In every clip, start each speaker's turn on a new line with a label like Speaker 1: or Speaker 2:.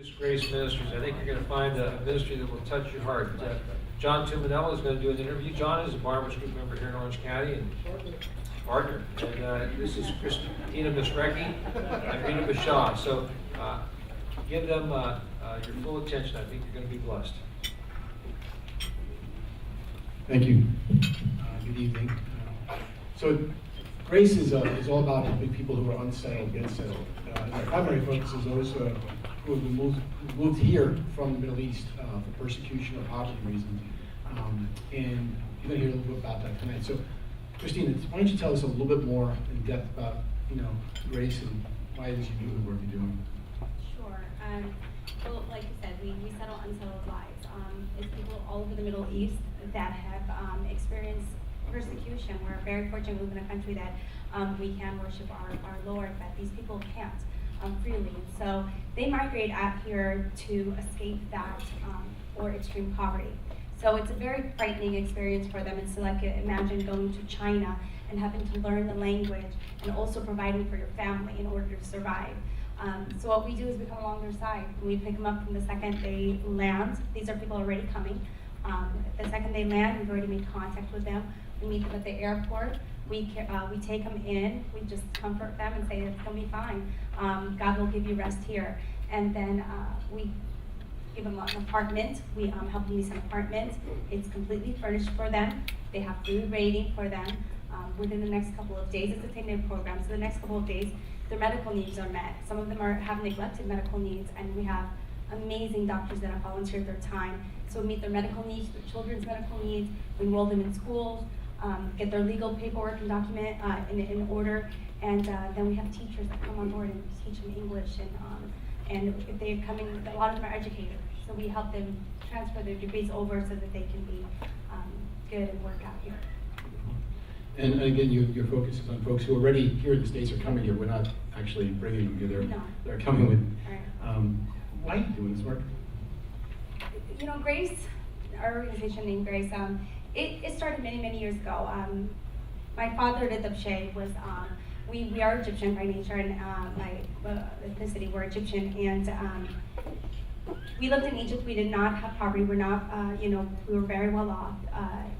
Speaker 1: Introduce Grace Ministries. I think you're going to find a ministry that will touch your heart. John Tumminello is going to do an interview. John is a Barber's Group member here in Orange County and partner. And this is Christina Meshreky and Reda Beshai. So give them your full attention. I think you're going to be blessed.
Speaker 2: Thank you. Good evening. So Grace is all about helping people who are unsettled get settled. Our primary focus is those who have moved here from the Middle East for persecution or poverty reasons. And you're going to hear a little bit about that tonight. So Christina, why don't you tell us a little bit more in depth about Grace and why it is you do the work you're doing?
Speaker 3: Sure. Well, like you said, we settle unsettled lives. It's people all over the Middle East that have experienced persecution. We're very fortunate we live in a country that we can worship our Lord, but these people can't freely. So they migrate out here to escape that or extreme poverty. So it's a very frightening experience for them. It's like imagine going to China and having to learn the language and also providing for your family in order to survive. So what we do is we come along their side. We pick them up from the second they land. These are people already coming. The second they land, we've already made contact with them. We meet them at the airport. We take them in. We just comfort them and say it's going to be fine. God will give you rest here. And then we give them an apartment. We help them lease an apartment. It's completely furnished for them. They have food waiting for them within the next couple of days. It's a 10-day program, so the next couple of days, their medical needs are met. Some of them have neglected medical needs, and we have amazing doctors that have volunteered their time. So we meet their medical needs, their children's medical needs, we enroll them in schools, get their legal paperwork and document in order, and then we have teachers that come on board and teach them English, and if they're coming, a lot of them are educators, so we help them transfer their degrees over so that they can be good and work out here.
Speaker 2: And again, your focus is on folks who are already here in the States or coming here. We're not actually bringing them here. They're coming with.
Speaker 3: Right.
Speaker 2: Why are you doing this work?
Speaker 3: Grace, our organization named Grace, it started many years ago. My father, Reda, Beshai, was, we are Egyptian by nature, and by ethnicity, we're Egyptian, and we lived in Egypt. We did not have poverty. We're not, we were very well off,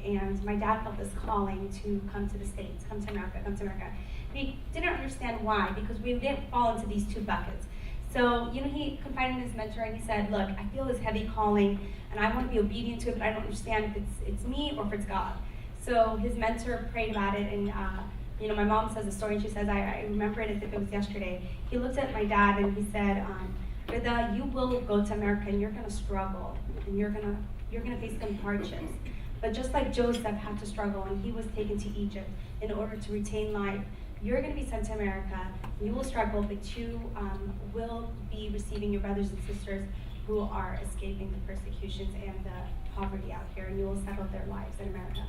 Speaker 3: and my dad felt this calling to come to the States, come to America. And he didn't understand why, because we didn't fall into these two buckets. So, he confided in his mentor and he said, look, I feel this heavy calling and I want to be obedient to it, but I don't understand if it's me or if it's God. So his mentor prayed about it, and my mom says the story, and she says, I remember it as if it was yesterday. He looked at my dad and he said, Reda, you will go to America and you're going to struggle and you're going to face some hardships. But just like Joseph had to struggle and he was taken to Egypt in order to retain life, you're going to be sent to America. You will struggle, but you will be receiving your brothers and sisters who are escaping the persecutions and the poverty out here, and you will settle their lives in America.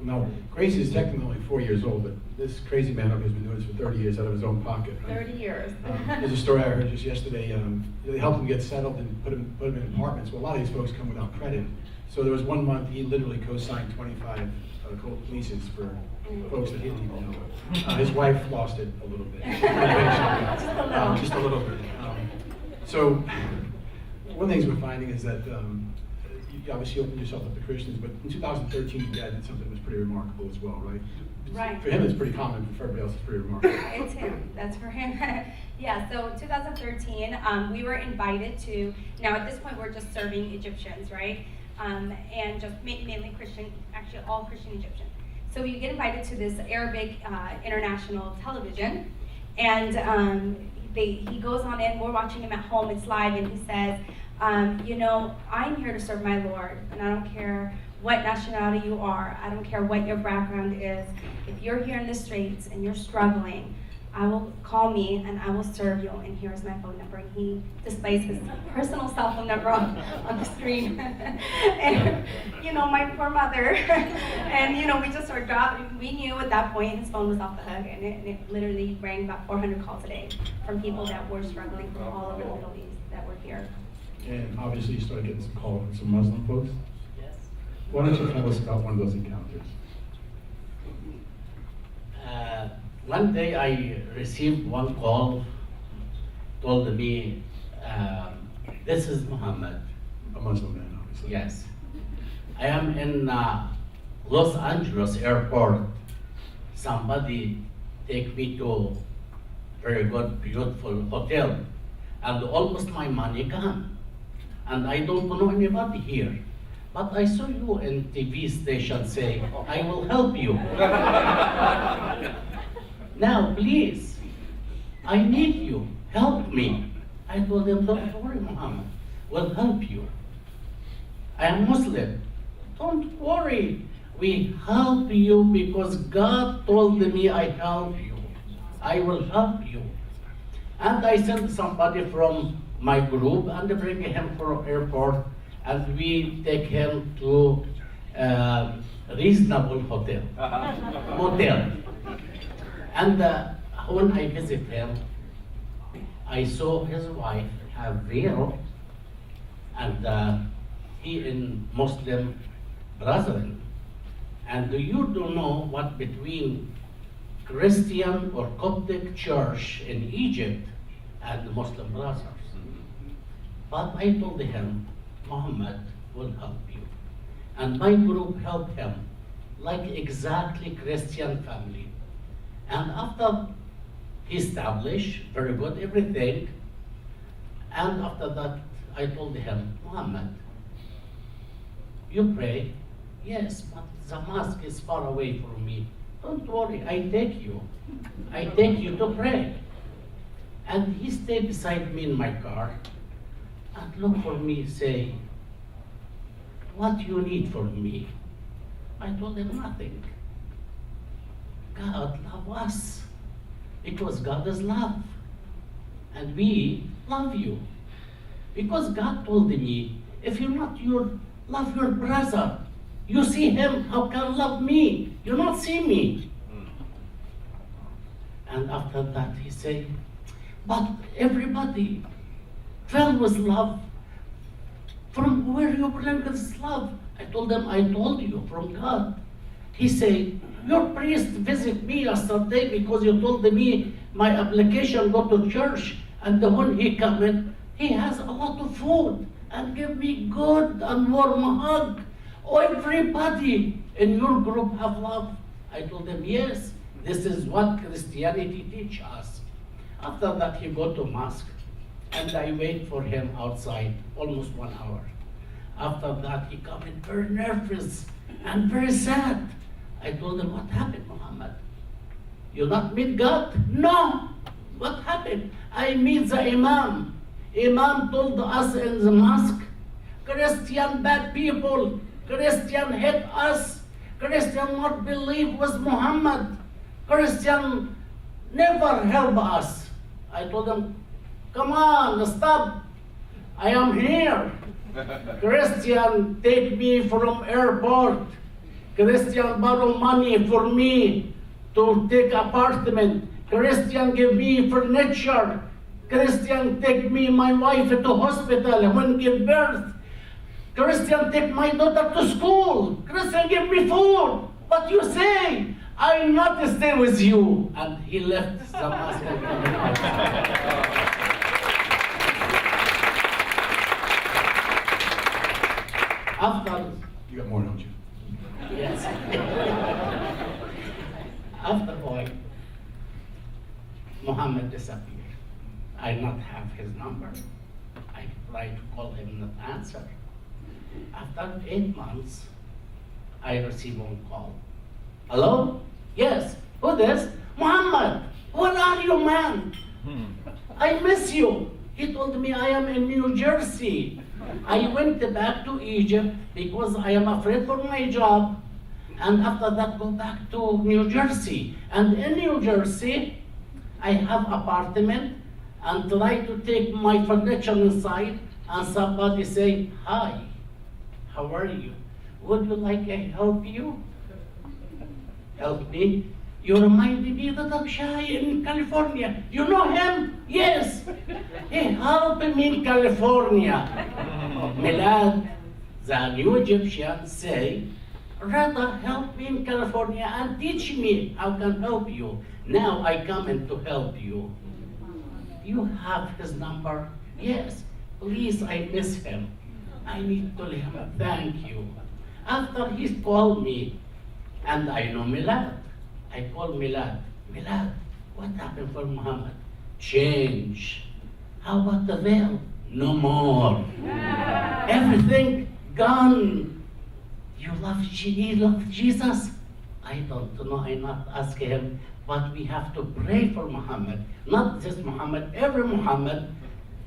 Speaker 2: Now, Grace is technically only 4 years old, but this crazy man has been doing this for 30 years out of his own pocket. Right?
Speaker 3: 30 years.
Speaker 2: There's a story I heard just yesterday. They helped him get settled and put him in apartments. Well, a lot of these folks come without credit. So there was 1 month he literally co-signed 25 leases for folks that he didn't even know. His wife lost it a little bit. Just a little bit. So one of the things we're finding is that you obviously opened yourself up to Christians, but in 2013 your dad did something that was pretty remarkable as well, right?
Speaker 3: Right.
Speaker 2: For him it's pretty common, for everybody else it's pretty remarkable.
Speaker 3: It's him. That's for him. Yeah, so 2013, we were invited to, now at this point we're just serving Egyptians, right? And just mainly Christian, actually all Christian Egyptians. So we get invited to this Arabic international television, and he goes on in, we're watching him at home, it's live, and he says, I'm here to serve my Lord, and I don't care what nationality you are, I don't care what your background is. If you're here in the streets and you're struggling, I will call me and I will serve you, and here's my phone number. And he displays his personal cell phone number on the screen. And, my poor mother, and, we just sort of we knew at that point his phone was off the hook, and it literally rang about 400 calls a day from people that were struggling from all over the Middle East that were here.
Speaker 2: And obviously you started getting some calls from some Muslim folks.
Speaker 4: Yes.
Speaker 2: Why don't you tell us about one of those encounters?
Speaker 4: One day I received one call, told me, This is Muhammad.
Speaker 2: A Muslim man, obviously.
Speaker 4: Yes. I am in Los Angeles airport. Somebody take me to very good, beautiful hotel. And almost my money gone. And I don't know anybody here. But I saw you in TV station say, I will help you. Now, please, I need you. Help me. I told him, don't worry, Muhammad. We'll help you. I am Muslim. Don't worry. We help you because God told me I help you. I will help you. And I sent somebody from my group and bring him from airport, and we take him to reasonable hotel. And when I visit him, I saw his wife have veil, and he in Muslim brethren. And you don't know what between Christian or Coptic church in Egypt and the Muslim brothers. But I told him, Muhammad will help you. And my group helped him, like exactly Christian family. And after he established, very good, everything, and after that, I told him, Muhammad, you pray? Yes, but the mosque is far away from me. Don't worry, I take you. I take you to pray. And he stayed beside me in my car and looked for me, say, what you need from me? I told him nothing. God love us because God is love. And we love you. Because God told me, if you not love your brother, you see him, how can you love me? You not see me. And after that he said, but everybody filled with love. From where you bring this love? I told him, I told you, from God. He said, your priest visit me yesterday because you told me my application go to church, and when he come in, he has a lot of food and give me good and warm hug. Oh, everybody in your group have love. I told him, yes, this is what Christianity teach us. After that, he go to mosque, and I wait for him outside almost 1 hour. After that, he come in very nervous and very sad. I told him, what happened, Muhammad? You not meet God? No. What happened? I meet the Imam. Imam told us in the mosque, Christian bad people, Christian hate us, Christian not believe with Muhammad, Christian never help us. I told him, come on, stop. I am here. Christian take me from airport. Christian borrow money for me to take apartment. Christian give me furniture. Christian take me, my wife to hospital when give birth. Christian take my daughter to school. Christian give me food. What you say? I not stay with you. And he left the mosque and coming out. After,
Speaker 2: You got more, don't you?
Speaker 4: yes. After boy, Muhammad disappeared. I not have his number. I tried to call him, not answer. After 8 months, I received one call. Hello? Yes. Who this? Muhammad. Where are you, man? I miss you. He told me I am in New Jersey. I went back to Egypt because I am afraid for my job. And after that, go back to New Jersey. And in New Jersey, I have apartment and try to take my furniture inside. And somebody say, hi, how are you? Would you like I help you? Help me? You remind me of the Beshai in California. You know him? Yes. He helped me in California. Milad, the new Egyptians say, Reda, help me in California and teach me how can help you. Now I come in to help you. You have his number? Yes. please, I miss him. I need to tell him thank you. After he called me, and I know Milad, I called Milad. Milad, what happened for Muhammad? Change. How about the veil? No more. Everything gone. You love Jesus? I don't know, I not ask him, but we have to pray for Muhammad. Not just Muhammad, every Muhammad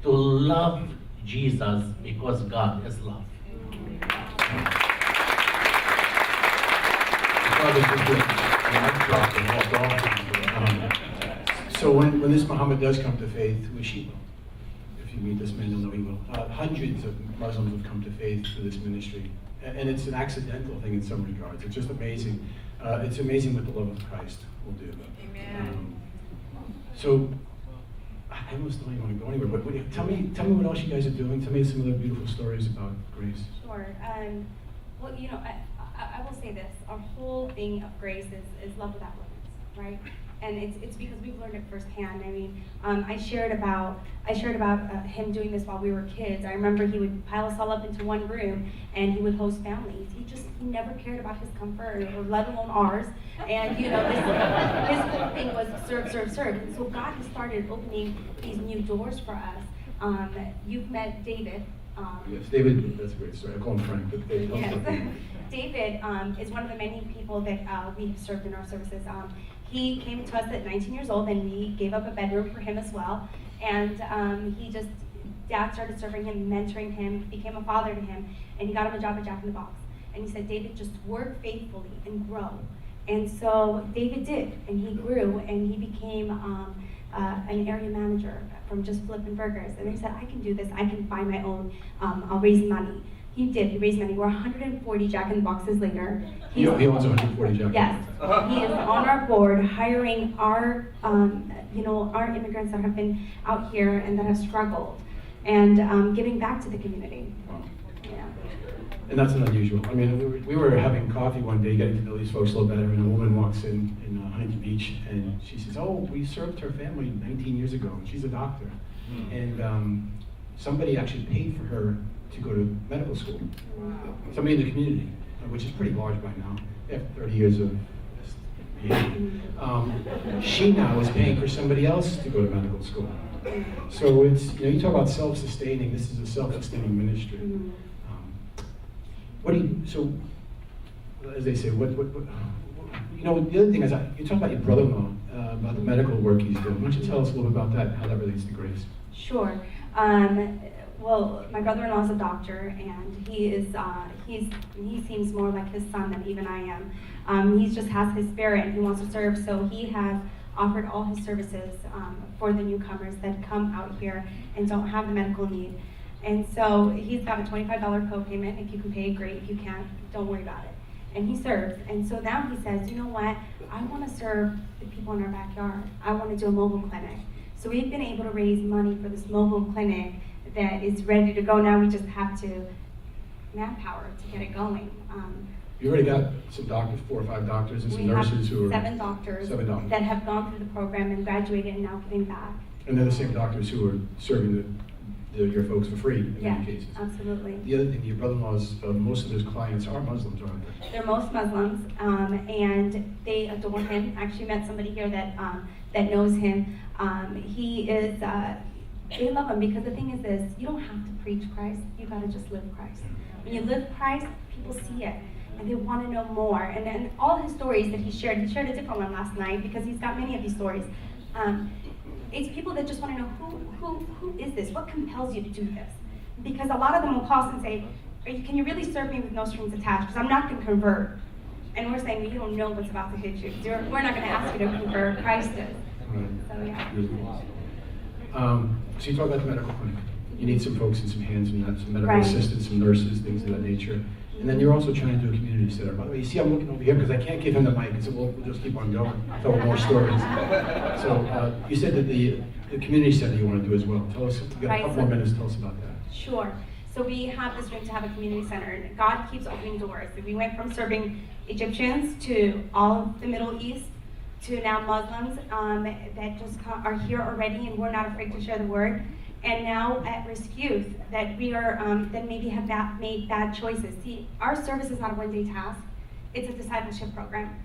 Speaker 4: to love Jesus because God is love.
Speaker 2: So when this Muhammad does come to faith, which he will, if you meet this man, you'll know he will. Hundreds of Muslims have come to faith through this ministry, and it's an accidental thing in some regards. It's just amazing. It's amazing what the love of Christ will do.
Speaker 3: Amen.
Speaker 2: So I almost don't even want to go anywhere. But tell me what else you guys are doing. Tell me some of the beautiful stories about Grace.
Speaker 3: Sure. Well, you know, I will say this: our whole thing of Grace is love without limits, right? And it's because we've learned it firsthand. I mean, I shared about him doing this while we were kids. I remember he would pile us all up into one room, and he would host families. He never cared about his comfort, or let alone ours. And you know, his whole thing was serve, serve, serve. And so God has started opening these new doors for us. You've met David.
Speaker 2: Yes, David, that's a great story. I call him Frank, but David.
Speaker 3: Yes. David is one of the many people that we have served in our services. He came to us at 19 years old, and we gave up a bedroom for him as well. And Dad started serving him, mentoring him, became a father to him, and he got him a job at Jack in the Box. And he said, David, just work faithfully and grow. And so David did, and he grew, and he became an area manager from just flipping burgers. And he said, I can do this, I can buy my own, I'll raise money. He did, he raised money. We're 140 Jack in the Boxes later.
Speaker 2: He owns 140 Jack in the
Speaker 3: Yes,
Speaker 2: Box.
Speaker 3: he is on our board hiring our, our immigrants that have been out here and that have struggled, and giving back to the community.
Speaker 2: Wow.
Speaker 3: Yeah.
Speaker 2: And that's not unusual. I mean, we were having coffee one day, getting to know these folks a little better, and a woman walks in Huntington Beach, and she says, oh, we served her family 19 years ago. She's a doctor. And somebody actually paid for her to go to medical school. Somebody in the community, which is pretty large by now, after 30 years of she now is paying for somebody else to go to medical school. So it's, you talk about self-sustaining, this is a self-sustaining ministry. What do you, so, as they say, the other thing is, you talk about your brother-in-law, about the medical work he's doing. Why don't you tell us a little bit about that, how that relates to Grace?
Speaker 3: Sure. Well, my brother-in-law is a doctor, and he seems more like his son than even I am. He just has his spirit, and he wants to serve, so he has offered all his services for the newcomers that come out here and don't have the medical need. And so he's got a $25 co-payment. If you can pay, great. If you can't, don't worry about it. And he serves. And so now he says, you know what? I want to serve the people in our backyard. I want to do a mobile clinic. So we've been able to raise money for this mobile clinic that is ready to go. Now we just have to manpower to get it going.
Speaker 2: You already got some doctors, 4 or 5 doctors, and some nurses who are...
Speaker 3: 7 doctors
Speaker 2: doctors
Speaker 3: that have gone through the program and graduated and now giving back.
Speaker 2: And they're the same doctors who are serving your folks for free in many cases.
Speaker 3: Absolutely.
Speaker 2: The other thing, your brother-in-law's, most of his clients are Muslims, aren't they?
Speaker 3: They're most Muslims, and they adore him. Actually met somebody here that knows him. They love him because the thing is this, you don't have to preach Christ, you gotta just live Christ. When you live Christ, people see it, and they want to know more. And all his stories that he shared a different one last night because he's got many of these stories. It's people that just want to know who is this? What compels you to do this? Because a lot of them will call us and say, can you really serve me with no strings attached? Because I'm not going to convert. And we're saying, well, you don't know what's about to hit you. We're not going to ask you to convert. Christ is.
Speaker 2: Right.
Speaker 3: So yeah.
Speaker 2: So you talk about the medical clinic. You need some folks and some hands and some medical
Speaker 3: Right.
Speaker 2: assistants, some nurses, things of that nature. And then you're also trying to do a community center. By the way, you see I'm looking over here because I can't give him the mic, so we'll just keep on going, tell more stories. So you said that the community center you want to do as well. Tell us, we've got a couple more minutes, tell us about that.
Speaker 3: Sure. So we have this dream to have a community center, and God keeps opening doors. We went from serving Egyptians to all of the Middle East to now Muslims that just are here already, and we're not afraid to share the word. and now at-risk youth that we are, that maybe have made bad choices. See, our service is not a one-day task, it's a discipleship program.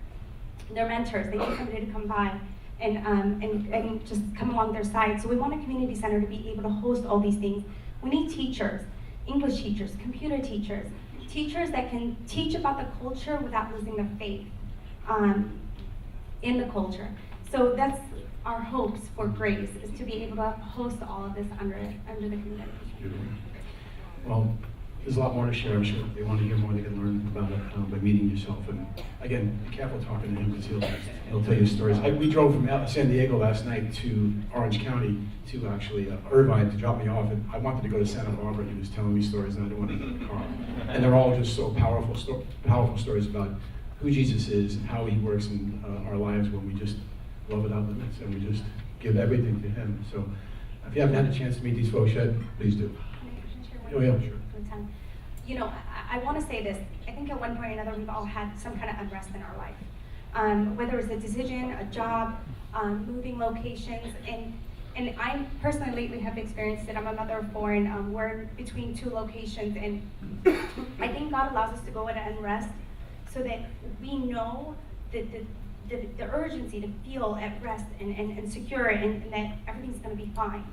Speaker 3: They're mentors, they need somebody to come by and just come along their side. So we want a community center to be able to host all these things. We need teachers, English teachers, computer teachers, teachers that can teach about the culture without losing their faith in the culture. So that's our hopes for Grace, is to be able to host all of this under the community.
Speaker 2: Well, there's a lot more to share. I'm sure if they want to hear more, they can learn about it by meeting yourself. And again, be careful talking to him because he'll tell you stories. We drove from San Diego last night to Orange County to actually Irvine to drop me off. And I wanted to go to Santa Barbara. He was telling me stories and I didn't want to get in the car. And they're all just so powerful stories about who Jesus is and how he works in our lives when we just love without limits and we just give everything to him. So if you haven't had a chance to meet these folks yet, please do. Oh, yeah, sure.
Speaker 3: You know, I want to say this. I think at one point or another we've all had some kind of unrest in our life. Whether it's a decision, a job, moving locations, and I personally lately have experienced it. I'm a mother of four, and we're between two locations, and I think God allows us to go into unrest so that we know that the urgency to feel at rest and secure and that everything's going to be fine.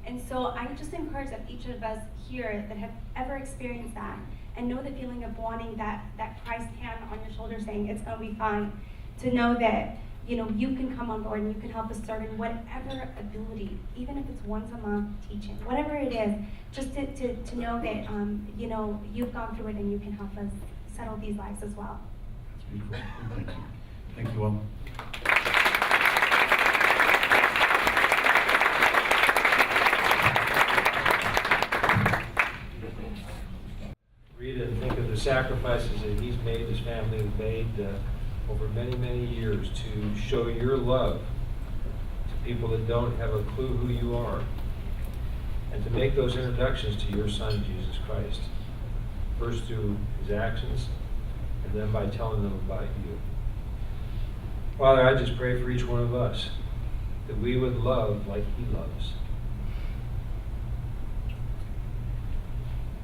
Speaker 3: And so I just encourage that each of us here that have ever experienced that and know the feeling of wanting that Christ hand on your shoulder saying it's going to be fine, to know that, you know, you can come on board and you can help us serve in whatever ability, even if it's once a month teaching, whatever it is, just to know that, you know, you've gone through it and you can help us settle these lives as well.
Speaker 2: That's beautiful. Thank you. Thank you all.
Speaker 1: Reda, and think of the sacrifices that he's made, his family has made over many, many years to show your love to people that don't have a clue who you are, and to make those introductions to your son, Jesus Christ, first through his actions, and then by telling them about you. Father, I just pray for each one of us that we would love like he loves.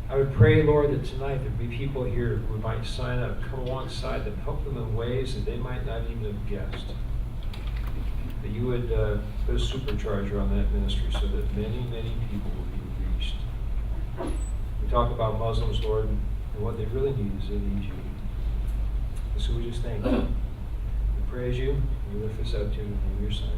Speaker 1: I would pray, Lord, that tonight there'd be people here who might sign up, come alongside them, help them in ways that they might not even have guessed. That you would put a supercharger on that ministry so that many, many people will be reached. We talk about Muslims, Lord, and what they really need is they need you. And so we just thank you. We praise you, and we lift this up to you in your Son.